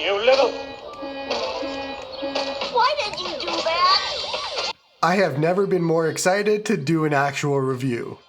You little... Why did you do that? I have never been more excited to do an actual review.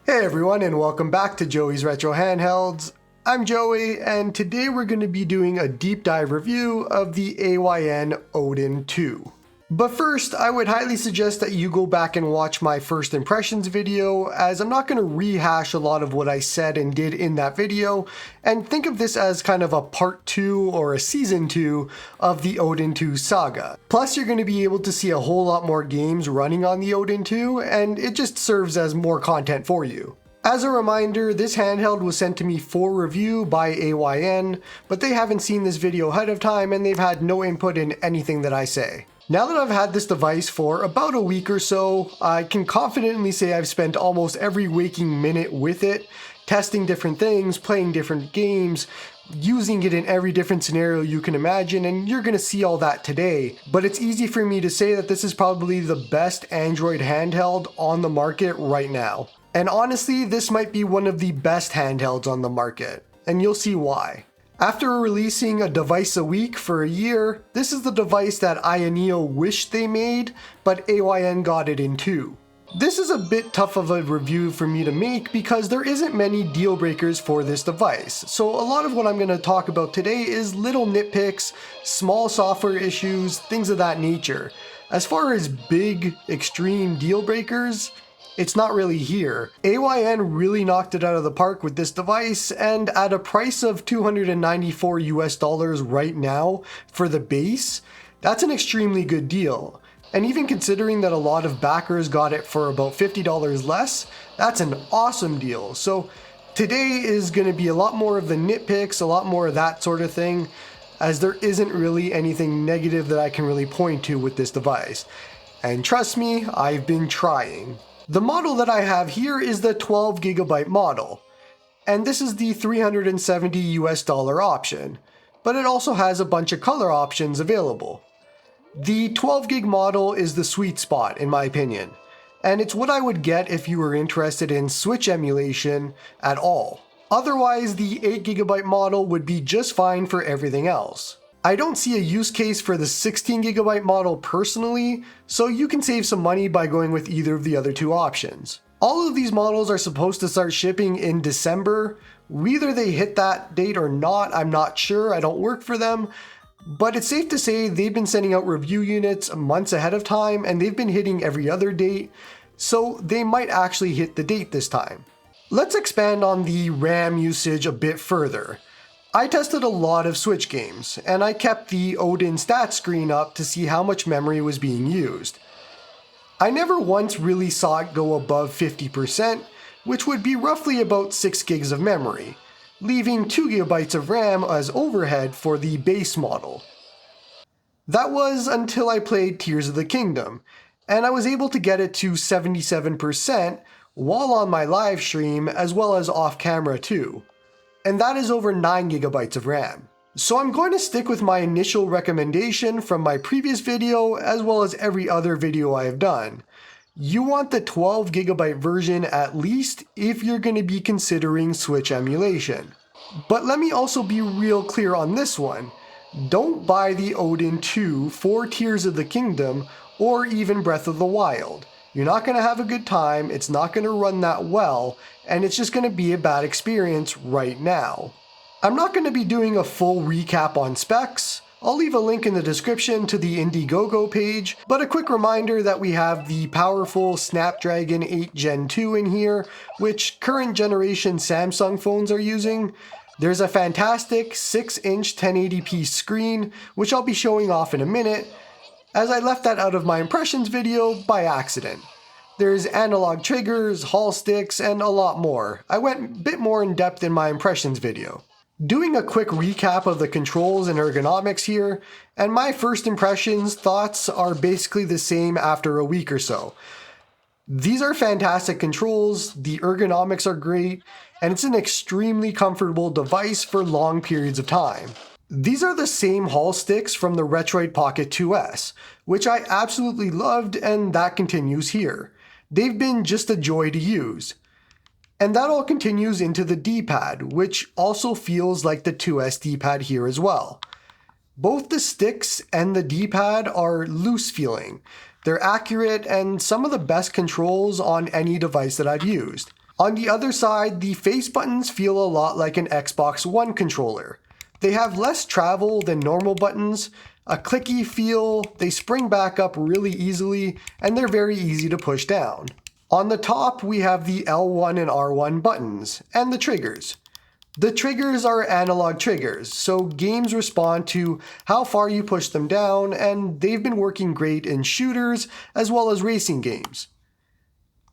Hey everyone, and welcome back to Joey's Retro Handhelds. I'm Joey, and today we're going to be doing a deep dive review of the AYN Odin 2. But first, I would highly suggest that you go back and watch my first impressions video, as I'm not going to rehash a lot of what I said and did in that video, and think of this as kind of a part 2 or a season 2 of the Odin 2 saga. Plus, you're going to be able to see a whole lot more games running on the Odin 2, and it just serves as more content for you. As a reminder, this handheld was sent to me for review by AYN, but they haven't seen this video ahead of time and they've had no input in anything that I say. Now that I've had this device for about a week or so, I can confidently say I've spent almost every waking minute with it, testing different things, playing different games, using it in every different scenario you can imagine, and you're gonna see all that today. But it's easy for me to say that this is probably the best Android handheld on the market right now. And honestly, this might be one of the best handhelds on the market, and you'll see why. After releasing a device a week for a year, this is the device that AYN wished they made, but AYN got it in 2. This is a bit tough of a review for me to make because there isn't many deal breakers for this device. So a lot of what I'm going to talk about today is little nitpicks, small software issues, things of that nature. As far as big, extreme deal breakers, it's not really here. AYN really knocked it out of the park with this device, and at a price of $294 US right now for the base, that's an extremely good deal. And even considering that a lot of backers got it for about $50 less, that's an awesome deal. So today is going to be a lot more of the nitpicks, a lot more of that sort of thing, as there isn't really anything negative that I can really point to with this device. And trust me, I've been trying. The model that I have here is the 12GB model, and this is the $370 US option, but it also has a bunch of color options available. The 12GB model is the sweet spot in my opinion, and it's what I would get if you were interested in Switch emulation at all. Otherwise, the 8GB model would be just fine for everything else. I don't see a use case for the 16GB model personally, so you can save some money by going with either of the other two options. All of these models are supposed to start shipping in December. Whether they hit that date or not, I'm not sure, I don't work for them, but it's safe to say they've been sending out review units months ahead of time and they've been hitting every other date, so they might actually hit the date this time. Let's expand on the RAM usage a bit further. I tested a lot of Switch games, and I kept the Odin stats screen up to see how much memory was being used. I never once really saw it go above 50%, which would be roughly about 6 gigs of memory, leaving 2GB of RAM as overhead for the base model. That was until I played Tears of the Kingdom, and I was able to get it to 77% while on my live stream as well as off camera too. And that is over 9GB of RAM. So I'm going to stick with my initial recommendation from my previous video as well as every other video I have done. You want the 12GB version at least if you're going to be considering Switch emulation. But let me also be real clear on this one. Don't buy the Odin 2 for Tears of the Kingdom or even Breath of the Wild. You're not going to have a good time, it's not going to run that well, and it's just going to be a bad experience right now. I'm not going to be doing a full recap on specs. I'll leave a link in the description to the Indiegogo page, but a quick reminder that we have the powerful Snapdragon 8 Gen 2 in here, which current generation Samsung phones are using. There's a fantastic 6-inch 1080p screen, which I'll be showing off in a minute, as I left that out of my impressions video by accident. There's analog triggers, hall sticks, and a lot more. I went a bit more in depth in my impressions video. Doing a quick recap of the controls and ergonomics here, and my first impressions thoughts are basically the same after a week or so. These are fantastic controls, the ergonomics are great, and it's an extremely comfortable device for long periods of time. These are the same hall sticks from the Retroid Pocket 2S, which I absolutely loved, and that continues here. they've been just a joy to use. And that all continues into the D-pad, which also feels like the 2S D-pad here as well. Both the sticks and the D-pad are loose feeling. They're accurate and some of the best controls on any device that I've used. On the other side, the face buttons feel a lot like an Xbox One controller. They have less travel than normal buttons, a clicky feel, they spring back up really easily, and they're very easy to push down. On the top, we have the L1 and R1 buttons, and the triggers. The triggers are analog triggers, so games respond to how far you push them down, and they've been working great in shooters as well as racing games.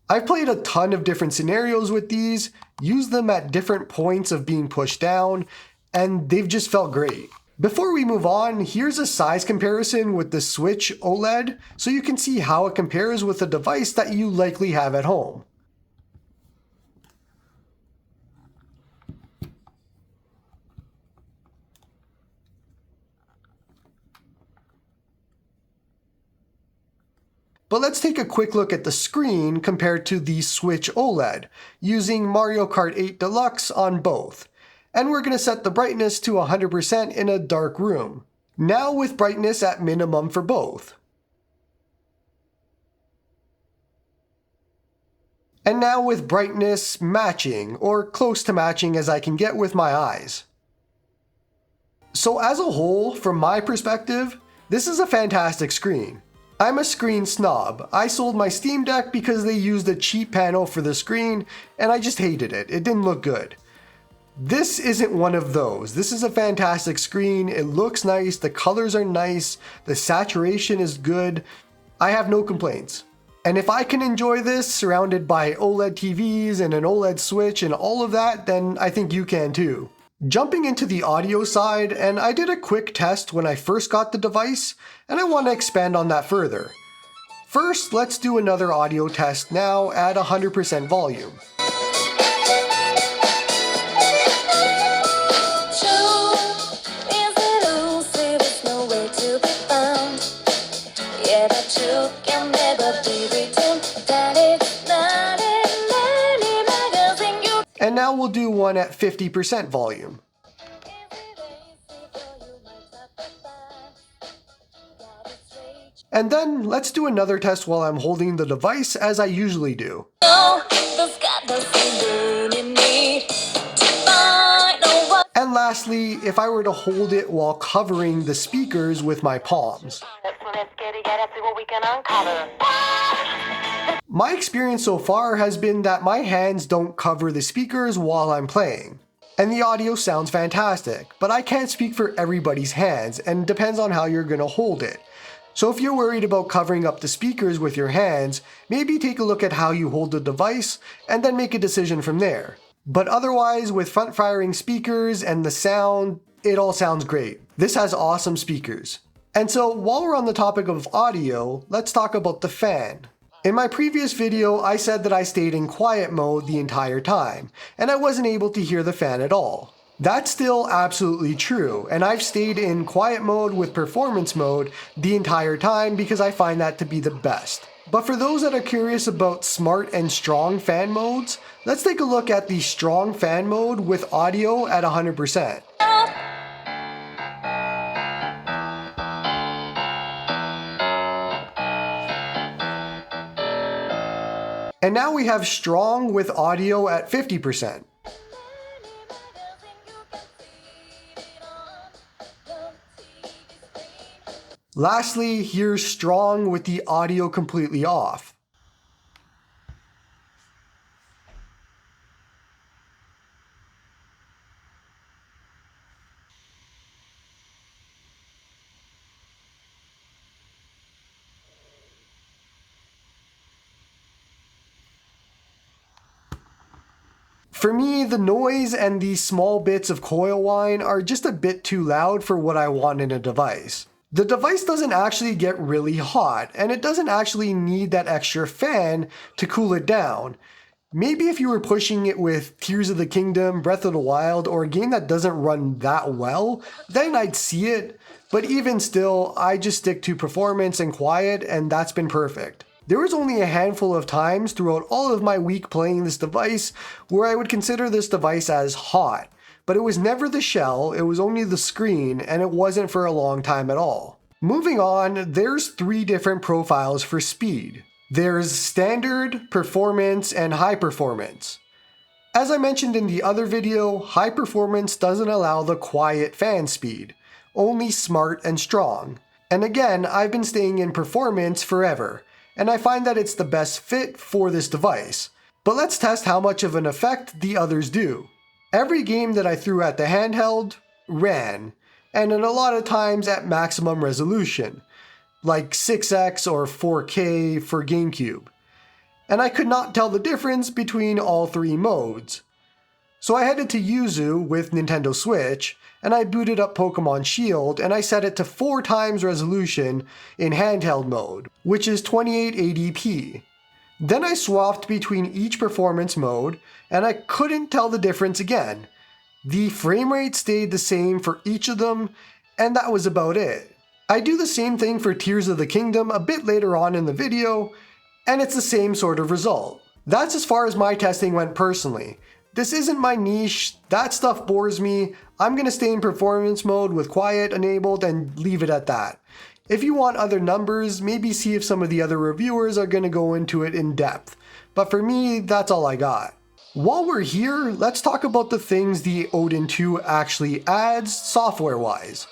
I've played a ton of different scenarios with these, used them at different points of being pushed down, and they've just felt great. Before we move on, here's a size comparison with the Switch OLED so you can see how it compares with a device that you likely have at home. But let's take a quick look at the screen compared to the Switch OLED, using Mario Kart 8 Deluxe on both. And we're going to set the brightness to 100% in a dark room. Now with brightness at minimum for both. And now with brightness matching, or close to matching as I can get with my eyes. So as a whole, from my perspective, this is a fantastic screen. I'm a screen snob. I sold my Steam Deck because they used a cheap panel for the screen, and I just hated it. It didn't look good. This isn't one of those. This is a fantastic screen. It looks nice, the colors are nice, the saturation is good. I have no complaints. And if I can enjoy this surrounded by OLED TVs and an OLED Switch and all of that, then I think you can too. Jumping into the audio side, and I did a quick test when I first got the device, and I want to expand on that further. First, let's do another audio test now at 100% volume. And now we'll do one at 50% volume. And then let's do another test while I'm holding the device as I usually do. And lastly, if I were to hold it while covering the speakers with my palms. My experience so far has been that my hands don't cover the speakers while I'm playing. And the audio sounds fantastic, but I can't speak for everybody's hands and depends on how you're gonna hold it. So if you're worried about covering up the speakers with your hands, maybe take a look at how you hold the device and then make a decision from there. But otherwise, with front-firing speakers and the sound, it all sounds great. This has awesome speakers. And so while we're on the topic of audio, let's talk about the fan. In my previous video, I said that I stayed in quiet mode the entire time, and I wasn't able to hear the fan at all. That's still absolutely true, and I've stayed in quiet mode with performance mode the entire time because I find that to be the best. But for those that are curious about smart and strong fan modes, let's take a look at the strong fan mode with audio at 100%. And now we have strong with audio at 50%. Lastly, here's strong with the audio completely off. For me, the noise and these small bits of coil whine are just a bit too loud for what I want in a device. The device doesn't actually get really hot, and it doesn't actually need that extra fan to cool it down. Maybe if you were pushing it with Tears of the Kingdom, Breath of the Wild, or a game that doesn't run that well, then I'd see it, but even still, I just stick to performance and quiet, and that's been perfect. There was only a handful of times throughout all of my week playing this device where I would consider this device as hot, but it was never the shell, it was only the screen, and it wasn't for a long time at all. Moving on, there's 3 different profiles for speed. There's standard, performance, and high performance. As I mentioned in the other video, high performance doesn't allow the quiet fan speed, only smart and strong. And again, I've been staying in performance forever, and I find that it's the best fit for this device. But let's test how much of an effect the others do. Every game that I threw at the handheld ran, and in a lot of times at maximum resolution, like 6x or 4K for GameCube. And I could not tell the difference between all 3 modes. So I headed to Yuzu with Nintendo Switch, and I booted up Pokemon Shield, and I set it to 4 times resolution in handheld mode, which is 2880p. Then I swapped between each performance mode, and I couldn't tell the difference again. The frame rate stayed the same for each of them, and that was about it. I do the same thing for Tears of the Kingdom a bit later on in the video, and it's the same sort of result. That's as far as my testing went personally. This isn't my niche, that stuff bores me. I'm gonna stay in performance mode with quiet enabled and leave it at that. If you want other numbers, maybe see if some of the other reviewers are gonna go into it in depth. But for me, that's all I got. While we're here, let's talk about the things the Odin 2 actually adds software-wise.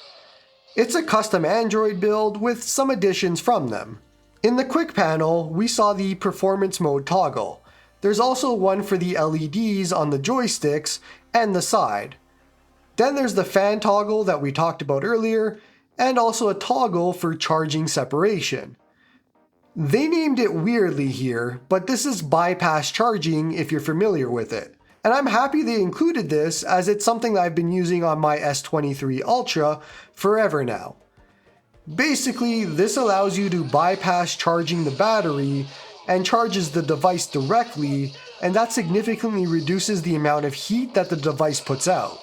It's a custom Android build with some additions from them. In the quick panel, we saw the performance mode toggle. There's also one for the LEDs on the joysticks and the side. Then there's the fan toggle that we talked about earlier, and also a toggle for charging separation. They named it weirdly here, but this is bypass charging if you're familiar with it. And I'm happy they included this as it's something that I've been using on my S23 Ultra forever now. Basically, this allows you to bypass charging the battery and charges the device directly, and that significantly reduces the amount of heat that the device puts out.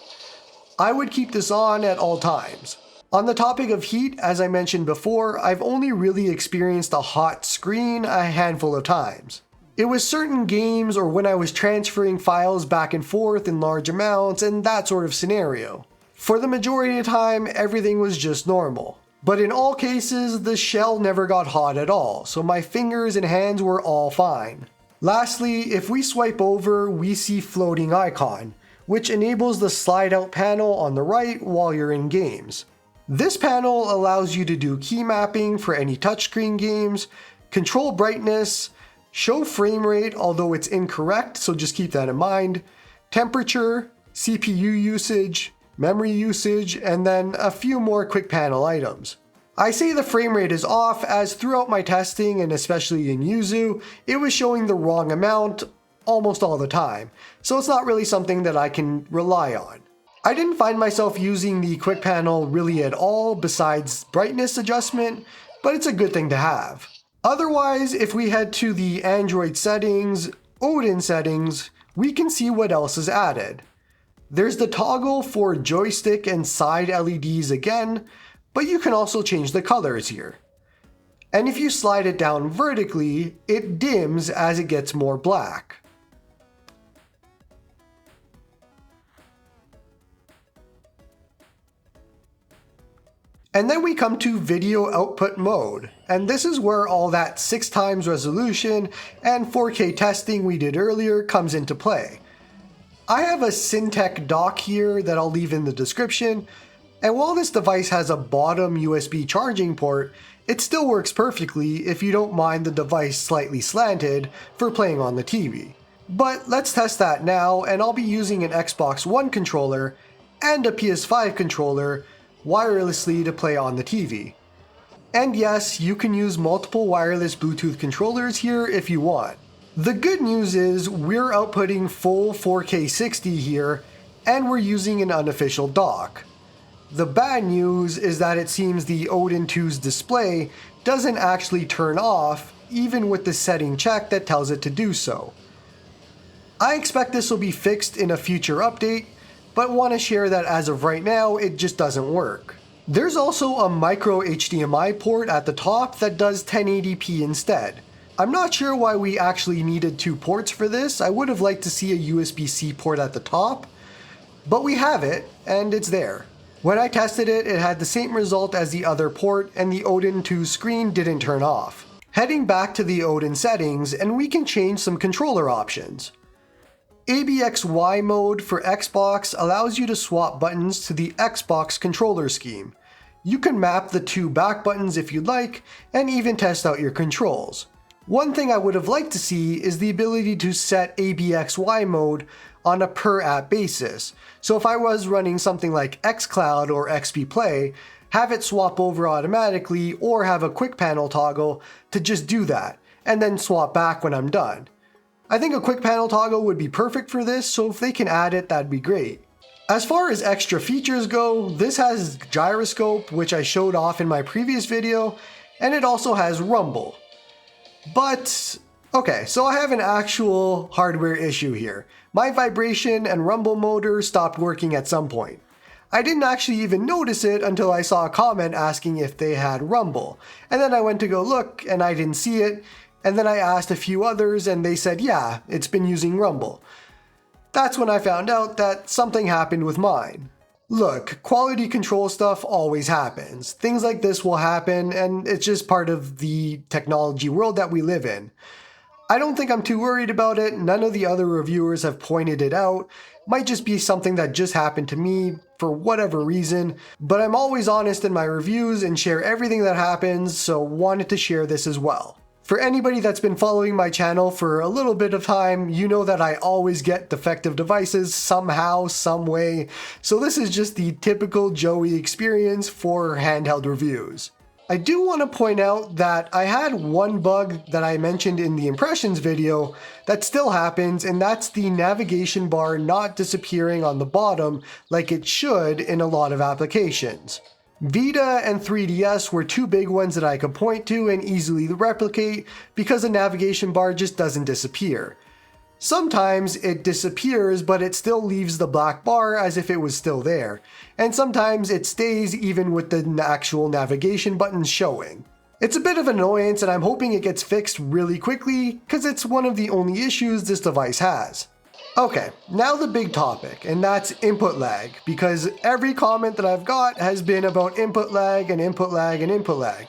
I would keep this on at all times. On the topic of heat, as I mentioned before, I've only really experienced a hot screen a handful of times. It was certain games or when I was transferring files back and forth in large amounts and that sort of scenario. For the majority of the time, everything was just normal. But in all cases, the shell never got hot at all, so my fingers and hands were all fine. Lastly, if we swipe over, we see floating icon, which enables the slide out panel on the right while you're in games. This panel allows you to do key mapping for any touchscreen games, control brightness, show frame rate, although it's incorrect, so just keep that in mind, temperature, CPU usage, memory usage, and then a few more quick panel items. I say the frame rate is off as throughout my testing, and especially in Yuzu, it was showing the wrong amount almost all the time, so it's not really something that I can rely on. I didn't find myself using the quick panel really at all besides brightness adjustment, but it's a good thing to have. Otherwise, if we head to the Android settings, Odin settings, we can see what else is added. There's the toggle for joystick and side LEDs again, but you can also change the colors here. And if you slide it down vertically, it dims as it gets more black. And then we come to video output mode, and this is where all that 6 times resolution and 4K testing we did earlier comes into play. I have a Syntec dock here that I'll leave in the description, and while this device has a bottom USB charging port, it still works perfectly if you don't mind the device slightly slanted for playing on the TV. But let's test that now, and I'll be using an Xbox One controller and a PS5 controller wirelessly to play on the TV. And yes, you can use multiple wireless Bluetooth controllers here if you want. The good news is we're outputting full 4K 60 here, and we're using an unofficial dock. The bad news is that it seems the Odin 2's display doesn't actually turn off, even with the setting check that tells it to do so. I expect this will be fixed in a future update, but want to share that as of right now, it just doesn't work. There's also a micro HDMI port at the top that does 1080p instead. I'm not sure why we actually needed 2 ports for this. I would have liked to see a USB-C port at the top, but we have it, and it's there. When I tested it, it had the same result as the other port, and the Odin 2 screen didn't turn off. Heading back to the Odin settings, and we can change some controller options. ABXY mode for Xbox allows you to swap buttons to the Xbox controller scheme. You can map the 2 back buttons if you'd like, and even test out your controls. One thing I would have liked to see is the ability to set ABXY mode on a per app basis. So if I was running something like xCloud or XP Play, have it swap over automatically or have a quick panel toggle to just do that, and then swap back when I'm done. I think a quick panel toggle would be perfect for this, so if they can add it, that'd be great. As far as extra features go, this has gyroscope, which I showed off in my previous video, and it also has rumble. But, okay, so I have an actual hardware issue here. My vibration and rumble motor stopped working at some point. I didn't actually even notice it until I saw a comment asking if they had rumble. And then I went to go look and I didn't see it. And then I asked a few others and they said, yeah, it's been using rumble. That's when I found out that something happened with mine. Look, quality control stuff always happens. Things like this will happen and it's just part of the technology world that we live in. I don't think I'm too worried about it. None of the other reviewers have pointed it out. Might just be something that just happened to me for whatever reason, but I'm always honest in my reviews and share everything that happens, so wanted to share this as well. For anybody that's been following my channel for a little bit of time, you know that I always get defective devices somehow, some way, so this is just the typical Joey experience for handheld reviews. I do want to point out that I had one bug that I mentioned in the impressions video that still happens, and that's the navigation bar not disappearing on the bottom like it should in a lot of applications. Vita and 3DS were 2 big ones that I could point to and easily replicate because the navigation bar just doesn't disappear. Sometimes it disappears, but it still leaves the black bar as if it was still there. And sometimes it stays even with the actual navigation buttons showing. It's a bit of an annoyance and I'm hoping it gets fixed really quickly because it's one of the only issues this device has. Okay, now the big topic, and that's input lag, because every comment that I've got has been about input lag and input lag and input lag.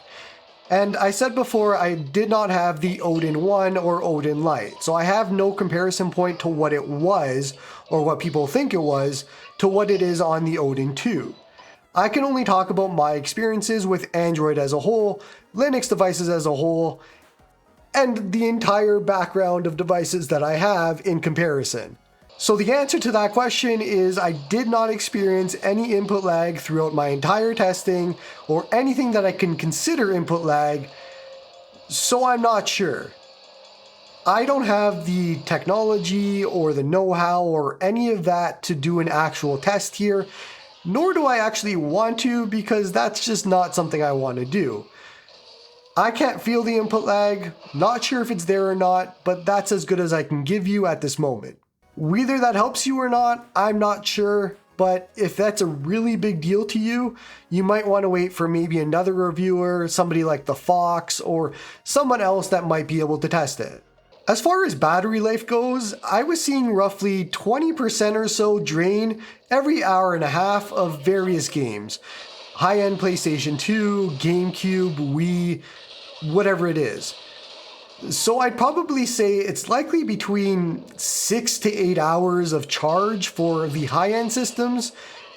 And I said before I did not have the Odin 1 or Odin Lite, so I have no comparison point to what it was, or what people think it was, to what it is on the Odin 2. I can only talk about my experiences with Android as a whole, Linux devices as a whole, and the entire background of devices that I have in comparison. So the answer to that question is I did not experience any input lag throughout my entire testing or anything that I can consider input lag, so I'm not sure. I don't have the technology or the know-how or any of that to do an actual test here, nor do I actually want to because that's just not something I want to do. I can't feel the input lag, not sure if it's there or not, but that's as good as I can give you at this moment. Whether that helps you or not, I'm not sure, but if that's a really big deal to you, you might want to wait for maybe another reviewer, somebody like the Fox, or someone else that might be able to test it. As far as battery life goes, I was seeing roughly 20% or so drain every hour and a half of various games. High-end PlayStation 2, GameCube, Wii, whatever it is. So I'd probably say it's likely between 6 to 8 hours of charge for the high-end systems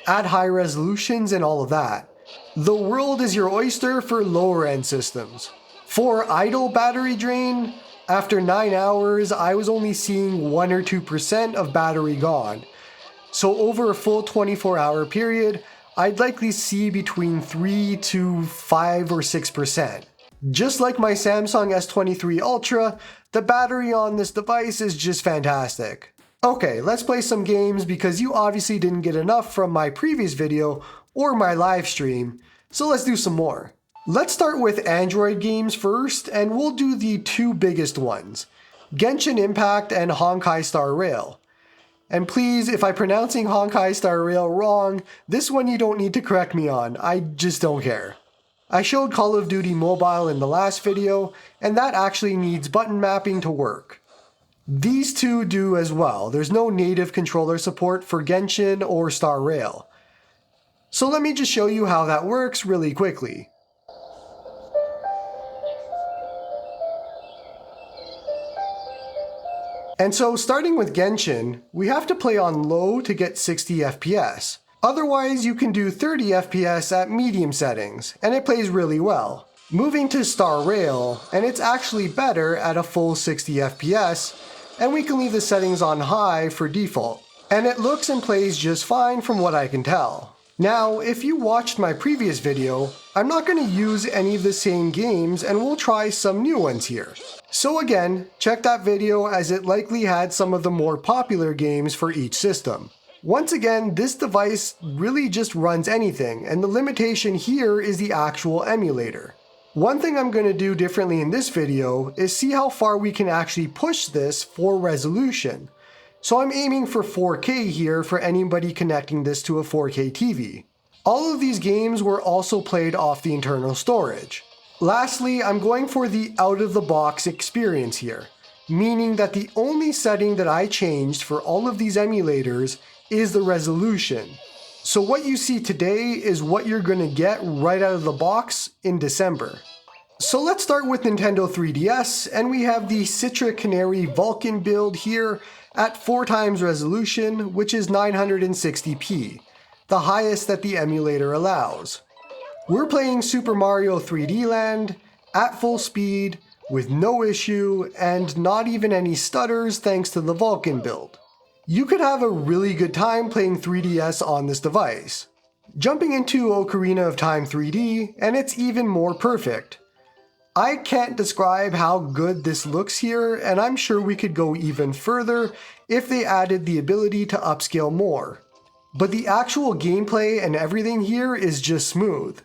at high resolutions and all of that. The world is your oyster for lower-end systems. For idle battery drain, after 9 hours, I was only seeing 1 or 2% of battery gone. So over a full 24-hour period, I'd likely see between 3 to 5 or 6%. Just like my Samsung S23 Ultra, the battery on this device is just fantastic. Okay, let's play some games because you obviously didn't get enough from my previous video or my live stream, so let's do some more. Let's start with Android games first, and we'll do the 2 biggest ones, Genshin Impact and Honkai Star Rail. And please, if I'm pronouncing Honkai Star Rail wrong, this one you don't need to correct me on, I just don't care. I showed Call of Duty Mobile in the last video, and that actually needs button mapping to work. These two do as well. There's no native controller support for Genshin or Star Rail. So let me just show you how that works really quickly. And so starting with Genshin, we have to play on low to get 60 FPS. Otherwise, you can do 30 FPS at medium settings, and it plays really well. Moving to Star Rail, and it's actually better at a full 60 FPS, and we can leave the settings on high for default. And it looks and plays just fine from what I can tell. Now, if you watched my previous video, I'm not going to use any of the same games and we'll try some new ones here. So again, check that video as it likely had some of the more popular games for each system. Once again, this device really just runs anything, and the limitation here is the actual emulator. One thing I'm going to do differently in this video is see how far we can actually push this for resolution. So I'm aiming for 4K here for anybody connecting this to a 4K TV. All of these games were also played off the internal storage. Lastly, I'm going for the out-of-the-box experience here, meaning that the only setting that I changed for all of these emulators is the resolution. So what you see today is what you're going to get right out of the box in December. So let's start with Nintendo 3DS, and we have the Citra Canary Vulcan build here at 4x resolution, which is 960p, the highest that the emulator allows. We're playing Super Mario 3D Land at full speed with no issue and not even any stutters thanks to the Vulcan build. You could have a really good time playing 3DS on this device. Jumping into Ocarina of Time 3D, and it's even more perfect. I can't describe how good this looks here, and I'm sure we could go even further if they added the ability to upscale more. But the actual gameplay and everything here is just smooth.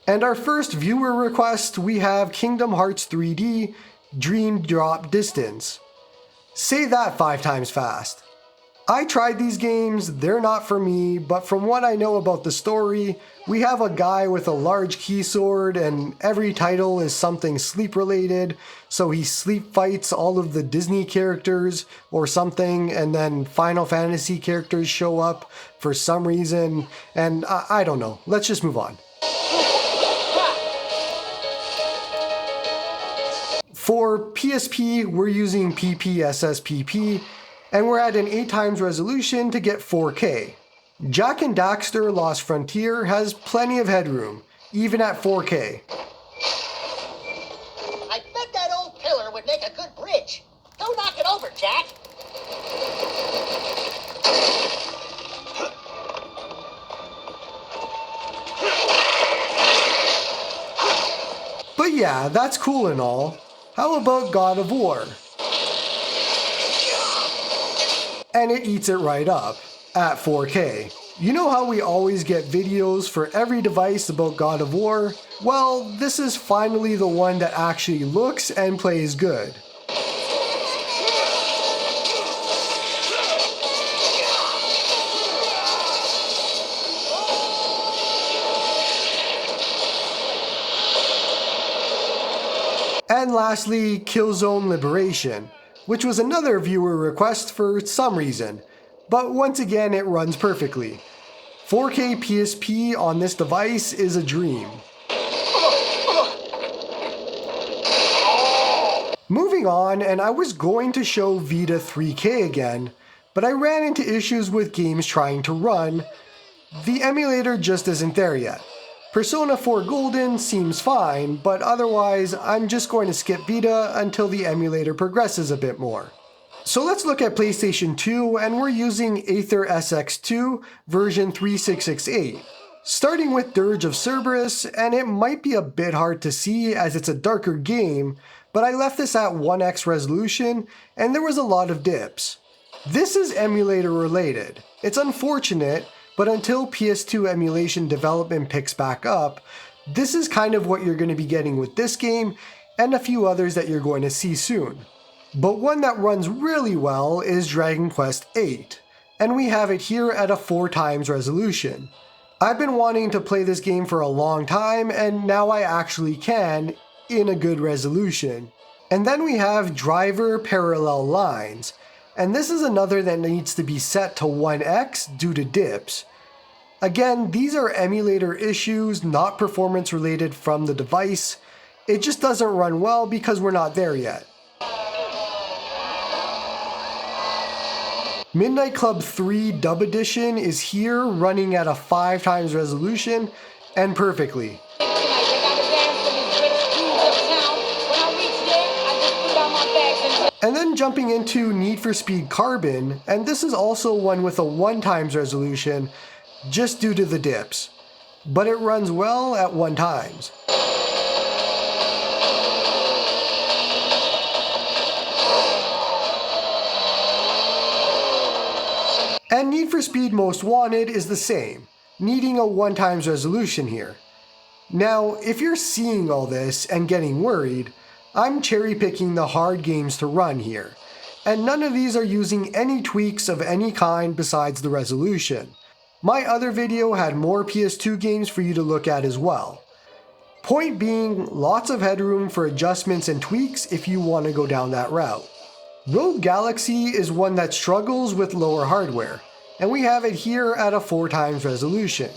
And our first viewer request, we have Kingdom Hearts 3D Dream Drop Distance. Say that 5 times fast. I tried these games, they're not for me, but from what I know about the story, we have a guy with a large key sword and every title is something sleep related, so he sleep fights all of the Disney characters or something, and then Final Fantasy characters show up for some reason, and I don't know, let's just move on. For PSP, we're using PPSSPP, and we're at an 8x resolution to get 4K. Jak and Daxter Lost Frontier has plenty of headroom, even at 4K. I bet that old pillar would make a good bridge. Don't knock it over, Jak. But yeah, that's cool and all. How about God of War? And it eats it right up at 4K. You know how we always get videos for every device about God of War? Well, this is finally the one that actually looks and plays good. And lastly, Killzone Liberation, which was another viewer request for some reason, but once again it runs perfectly. 4K PSP on this device is a dream. Moving on, and I was going to show Vita 3K again, but I ran into issues with games trying to run. The emulator just isn't there yet. Persona 4 Golden seems fine, but otherwise I'm just going to skip Vita until the emulator progresses a bit more. So let's look at PlayStation 2, and we're using Aether SX2 version 3668. Starting with Dirge of Cerberus, and it might be a bit hard to see as it's a darker game, but I left this at 1x resolution and there was a lot of dips. This is emulator related. It's unfortunate, but until PS2 emulation development picks back up, this is kind of what you're going to be getting with this game and a few others that you're going to see soon. But one that runs really well is Dragon Quest VIII, and we have it here at a 4x resolution. I've been wanting to play this game for a long time, and now I actually can, in a good resolution. And then we have Driver Parallel Lines, and this is another that needs to be set to 1x due to dips. Again, these are emulator issues, not performance related from the device. It just doesn't run well because we're not there yet. Midnight Club 3 Dub Edition is here, running at a 5x resolution, and perfectly. And then jumping into Need for Speed Carbon, and this is also one with a 1x resolution, just due to the dips. But it runs well at 1x. And Need for Speed Most Wanted is the same, needing a 1x resolution here. Now, if you're seeing all this and getting worried, I'm cherry picking the hard games to run here, and none of these are using any tweaks of any kind besides the resolution. My other video had more PS2 games for you to look at as well. Point being, lots of headroom for adjustments and tweaks if you want to go down that route. Rogue Galaxy is one that struggles with lower hardware, and we have it here at a 4x resolution.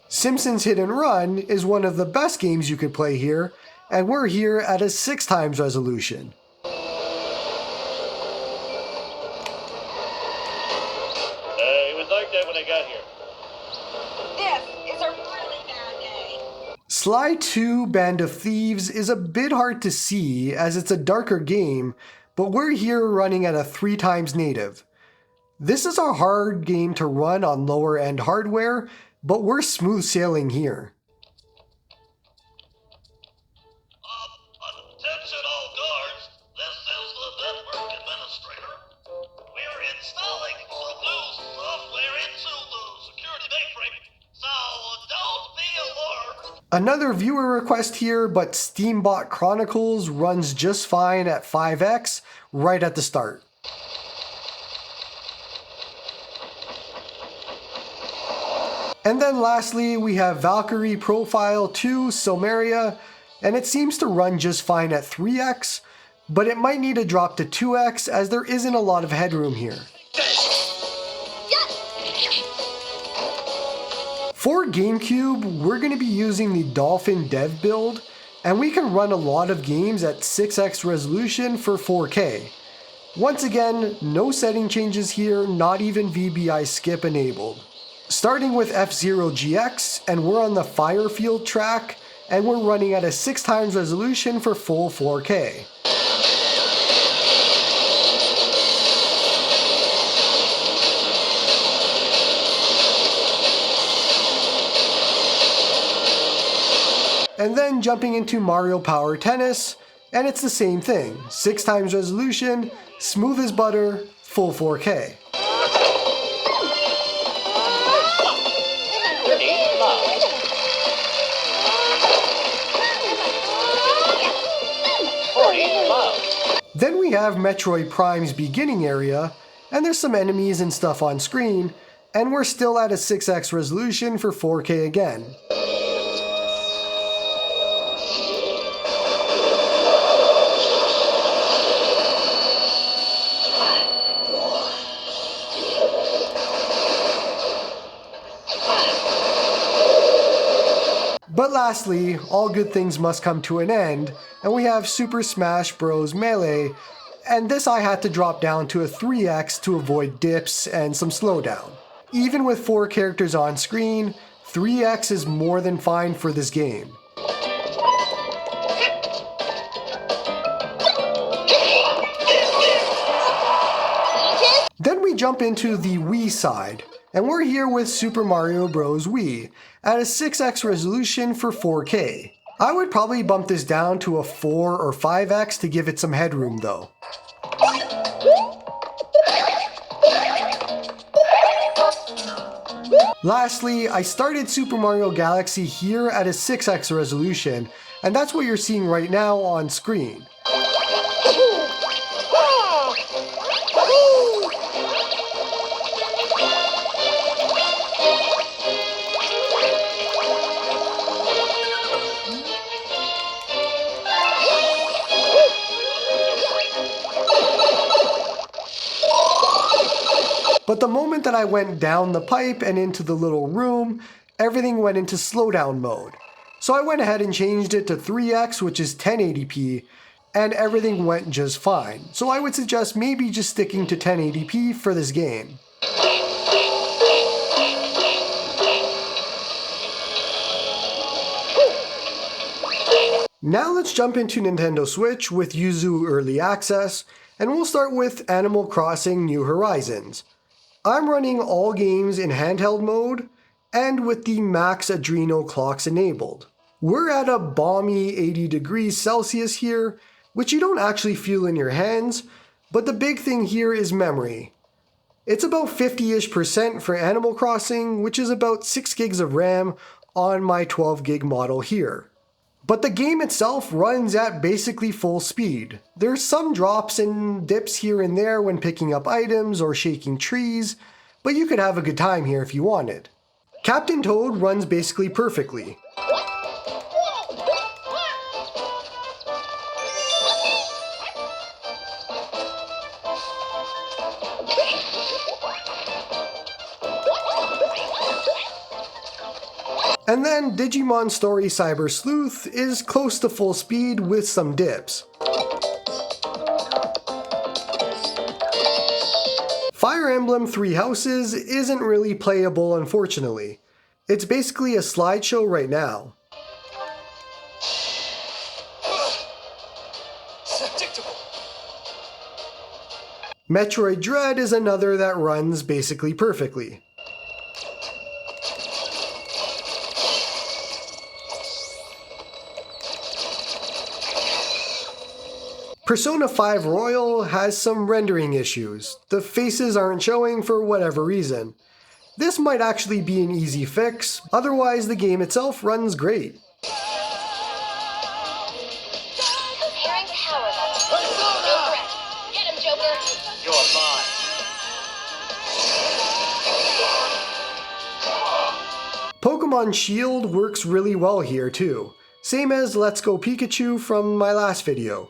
Simpsons Hit and Run is one of the best games you could play here, and we're here at a 6x resolution. It was like that when I got here. This is a really bad day. Sly 2 Band of Thieves is a bit hard to see as it's a darker game, but we're here running at a 3x native. This is a hard game to run on lower end hardware, but we're smooth sailing here. Attention all guards, this is the network administrator. We're installing some new software into the security mainframe, so don't be alarmed. Another viewer request here, but Steambot Chronicles runs just fine at 5x right at the start. And then lastly, we have Valkyrie Profile 2 Silmeria, and it seems to run just fine at 3x, but it might need to drop to 2x as there isn't a lot of headroom here. For GameCube, we're going to be using the Dolphin Dev build, and we can run a lot of games at 6x resolution for 4K. Once again, no setting changes here, not even VBI skip enabled. Starting with F-Zero GX, and we're on the Firefield track, and we're running at a 6x resolution for full 4K. And then jumping into Mario Power Tennis, and it's the same thing, 6x resolution, smooth as butter, full 4K. Then we have Metroid Prime's beginning area, and there's some enemies and stuff on screen, and we're still at a 6x resolution for 4K again. But lastly, all good things must come to an end, and we have Super Smash Bros. Melee, and this I had to drop down to a 3x to avoid dips and some slowdown. Even with 4 characters on screen, 3x is more than fine for this game. Then we jump into the Wii side, and we're here with Super Mario Bros. Wii at a 6x resolution for 4K. I would probably bump this down to a 4 or 5x to give it some headroom though. Lastly, I started Super Mario Galaxy here at a 6x resolution, and that's what you're seeing right now on screen. But the moment that I went down the pipe and into the little room, everything went into slowdown mode. So I went ahead and changed it to 3x, which is 1080p, and everything went just fine. So I would suggest maybe just sticking to 1080p for this game. Now let's jump into Nintendo Switch with Yuzu Early Access, and we'll start with Animal Crossing New Horizons. I'm running all games in handheld mode and with the max adrenal clocks enabled. We're at a balmy 80 degrees Celsius here, which you don't actually feel in your hands, but the big thing here is memory. It's about 50-ish% for Animal Crossing, which is about 6 gigs of RAM on my 12 gig model here. But the game itself runs at basically full speed. There's some drops and dips here and there when picking up items or shaking trees, but you could have a good time here if you wanted. Captain Toad runs basically perfectly. And then Digimon Story Cyber Sleuth is close to full speed with some dips. Fire Emblem Three Houses isn't really playable, unfortunately. It's basically a slideshow right now. Metroid Dread is another that runs basically perfectly. Persona 5 Royal has some rendering issues. The faces aren't showing for whatever reason. This might actually be an easy fix, otherwise the game itself runs great. Preparing power level. No threat. Get him, Joker. You're mine. Pokemon Shield works really well here too, same as Let's Go Pikachu from my last video.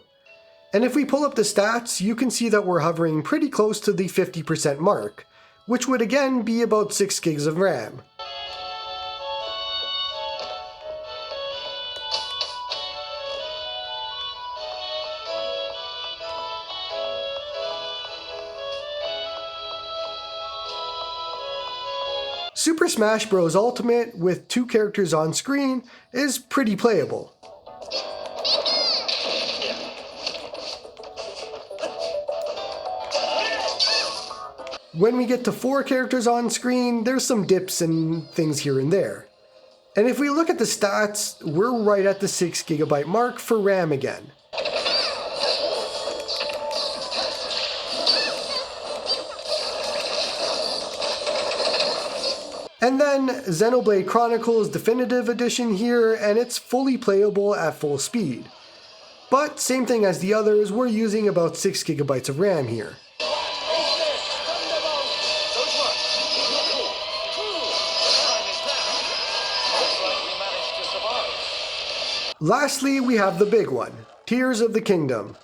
And if we pull up the stats, you can see that we're hovering pretty close to the 50% mark, which would again be about 6 gigs of RAM. Super Smash Bros. Ultimate with 2 characters on screen is pretty playable. When we get to 4 characters on screen, there's some dips and things here and there. And if we look at the stats, we're right at the 6 GB mark for RAM again. And then Xenoblade Chronicles Definitive Edition here, and it's fully playable at full speed. But same thing as the others, we're using about 6 GB of RAM here. Lastly, we have the big one, Tears of the Kingdom.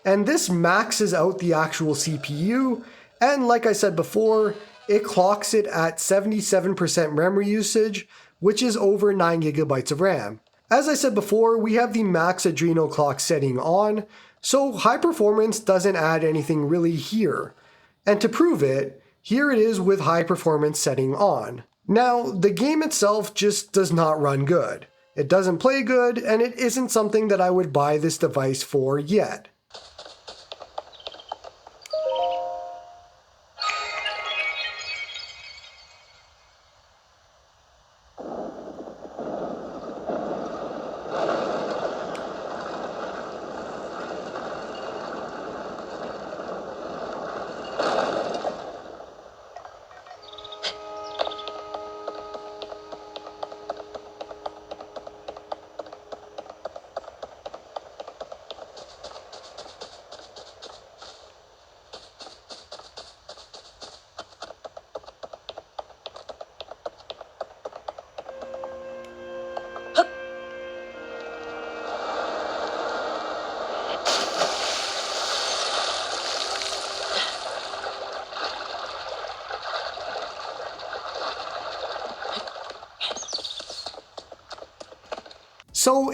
And this maxes out the actual CPU, and like I said before, it clocks it at 77% memory usage, which is over 9 GB of RAM. As I said before, we have the max adrenal clock setting on, so high performance doesn't add anything really here. And to prove it, here it is with high performance setting on. Now, the game itself just does not run good. It doesn't play good, and it isn't something that I would buy this device for yet.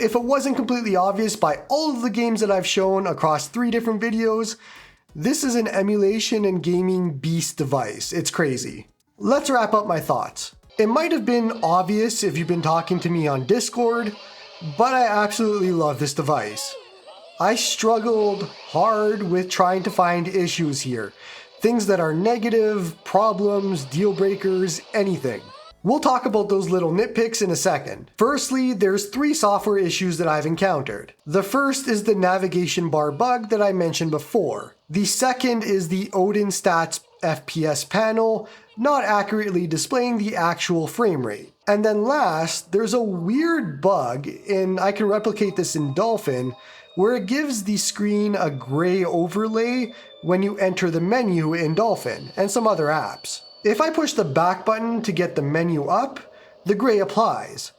if it wasn't completely obvious by all of the games that I've shown across 3 different videos, this is an emulation and gaming beast device. It's crazy. Let's wrap up my thoughts. It might have been obvious if you've been talking to me on Discord, but I absolutely love this device. I struggled hard with trying to find issues here. Things that are negative, problems, deal breakers, anything. We'll talk about those little nitpicks in a second. Firstly, there's 3 software issues that I've encountered. The first is the navigation bar bug that I mentioned before. The second is the Odin stats FPS panel not accurately displaying the actual frame rate. And then last, there's a weird bug, and I can replicate this in Dolphin, where it gives the screen a gray overlay when you enter the menu in Dolphin and some other apps. If I push the back button to get the menu up, the gray applies.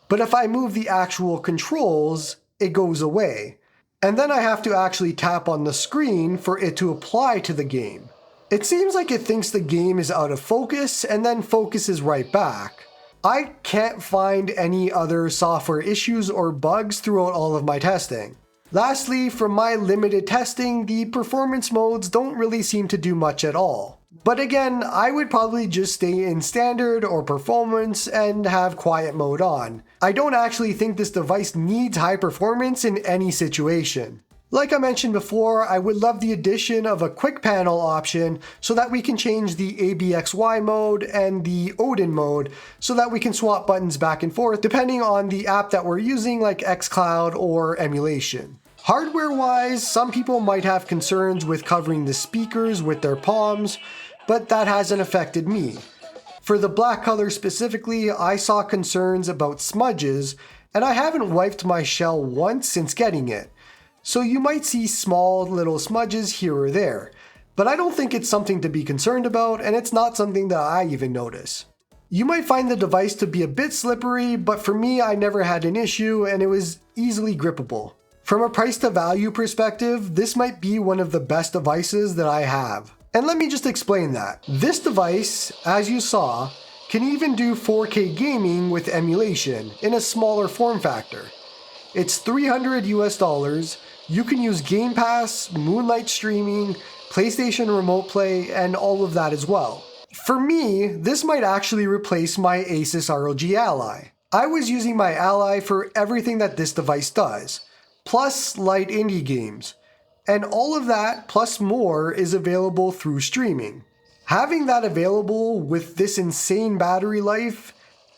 But if I move the actual controls, it goes away. And then I have to actually tap on the screen for it to apply to the game. It seems like it thinks the game is out of focus and then focuses right back. I can't find any other software issues or bugs throughout all of my testing. Lastly, from my limited testing, the performance modes don't really seem to do much at all. But again, I would probably just stay in standard or performance and have quiet mode on. I don't actually think this device needs high performance in any situation. Like I mentioned before, I would love the addition of a quick panel option so that we can change the ABXY mode and the Odin mode so that we can swap buttons back and forth depending on the app that we're using, like xCloud or emulation. Hardware-wise, some people might have concerns with covering the speakers with their palms, but that hasn't affected me. For the black color specifically, I saw concerns about smudges, and I haven't wiped my shell once since getting it. So you might see small little smudges here or there, but I don't think it's something to be concerned about, and it's not something that I even notice. You might find the device to be a bit slippery, but for me, I never had an issue and it was easily grippable. From a price to value perspective, this might be one of the best devices that I have. And let me just explain that. This device, as you saw, can even do 4K gaming with emulation in a smaller form factor. It's $300 US. You can use Game Pass, Moonlight streaming, PlayStation Remote Play, and all of that as well. For me, this might actually replace my Asus ROG Ally. I was using my Ally for everything that this device does, plus light indie games. And all of that, plus more, is available through streaming. Having that available with this insane battery life,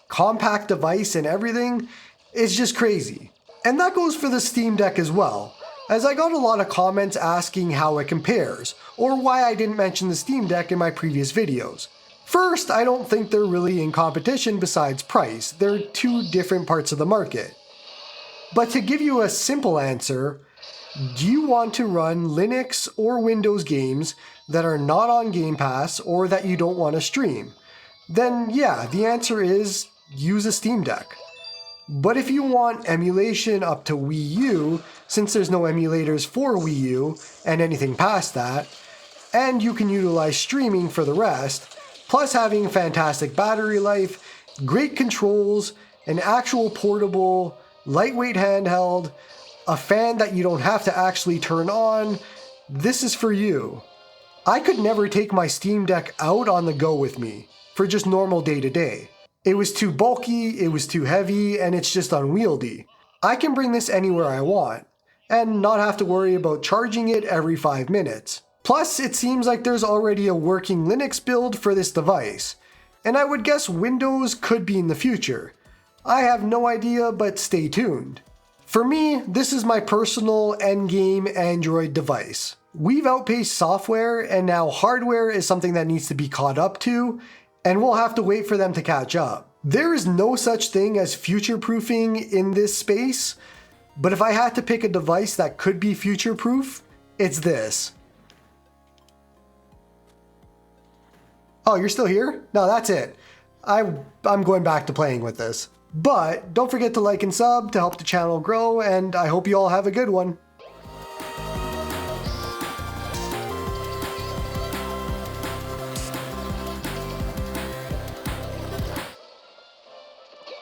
compact device and everything, is just crazy. And that goes for the Steam Deck as well, as I got a lot of comments asking how it compares, or why I didn't mention the Steam Deck in my previous videos. First, I don't think they're really in competition besides price. They're 2 different parts of the market. But to give you a simple answer, do you want to run Linux or Windows games that are not on Game Pass or that you don't want to stream? Then yeah, the answer is use a Steam Deck. But if you want emulation up to Wii U, since there's no emulators for Wii U and anything past that, and you can utilize streaming for the rest, plus having fantastic battery life, great controls, an actual portable, lightweight handheld, a fan that you don't have to actually turn on, this is for you. I could never take my Steam Deck out on the go with me for just normal day-to-day. It was too bulky, it was too heavy, and it's just unwieldy. I can bring this anywhere I want, and not have to worry about charging it every 5 minutes. Plus, it seems like there's already a working Linux build for this device, and I would guess Windows could be in the future. I have no idea, but stay tuned. For me, this is my personal endgame Android device. We've outpaced software, and now hardware is something that needs to be caught up to, and we'll have to wait for them to catch up. There is no such thing as future-proofing in this space, but if I had to pick a device that could be future-proof, it's this. Oh, you're still here? No, that's it. I'm going back to playing with this. But don't forget to like and sub to help the channel grow, and I hope you all have a good one.